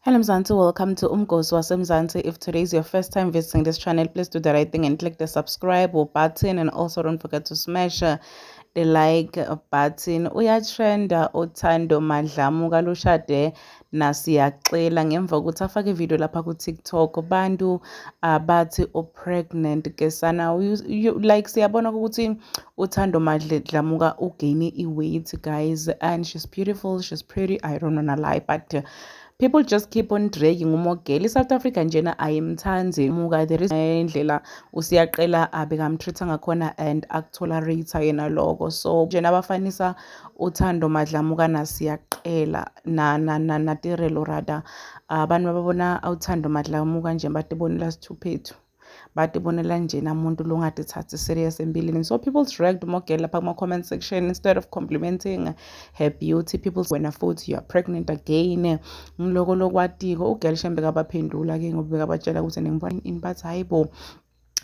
Hello Mzansi, welcome to Umgosi waseMzansi. If today is your first time visiting this channel, please do the right thing and click the subscribe button, and also don't forget to smash the like button. Uyatrenda uThando Madlamu kalushade nasiyaxela ngemva kokuthi afake ivideo lapha ku-TikTok bantu bathi pregnant ke sana like siyabona ukuthi uThando Madlamu ugain i-weight guys, and she's beautiful, she's pretty, I don't wanna lie, but people just keep on dragging umogeli. South Africa njena ayimthandi muka, there is indlela usiyaqela abekamtreat ngakhona and akutolerate yena lokho. So njena abafanisa uThando Madlamu nasiyaqela na Tirelo rada abantu babona uThando Madlamu kanje batibonela stupid, batibonela njena umuntu longatithathi serious empilweni. So people dragged umogeli lapha kuma-comment section instead of complimenting her beauty. People wena futhi you are pregnant again ngiloko lokwatiko ugirl shembe kabaphendula ke ngoba bekabatshela ukuthi ngibona ini bathi hayibo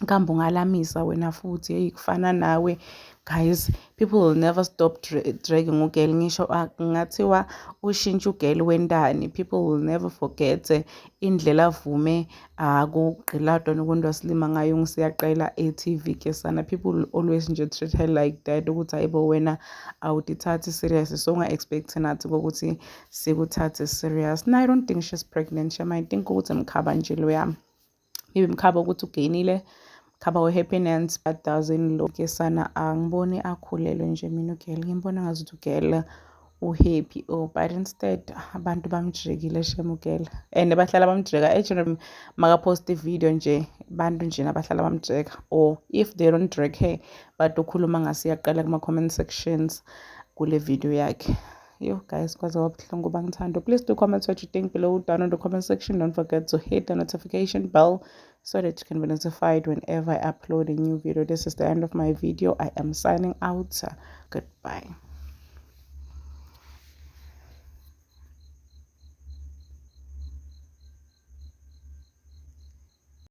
kambe ungalamisa wena futhi hey kufana nawe. Guys, people will never stop dragging ugirl. Ngisho ngathiwa ushintsha ugirl wendani, people will never forget indlela avume kugqiladwa nokuntu wasilima ngayo ngisiyaqela e-TV ke sana. People will always nje treat her like that ukuthi hayibo wena awutithathi serious, so unga-expect nathi ukuthi sikuthathe serious. No, I don't think she's pregnant. Shema, I think ukuthi mkhaba nje loya, maybe mkhaba ukuthi ugainile, mkhaba we-happiness, but doesn't look ke sana. Angiboni akhulelwe nje mina ugirl, ngimbona ngazuthi ugirl uhappy but instead abantu bamjikile shema ugirl, and bahlala bamjeka actually makapost ivideo nje bantu nje nabahlala bamjeka, or if they don't drag her but ukhuluma ngasiyaqala kuma-comment sections kule video yakhe. Yo guys, kwaze wabuhlungu bangithando. Please do comment what you think below down in the comment section. Don't forget to hit the notification bell so that you can be notified whenever I upload a new video. This is the end of my video. I am signing out. Goodbye.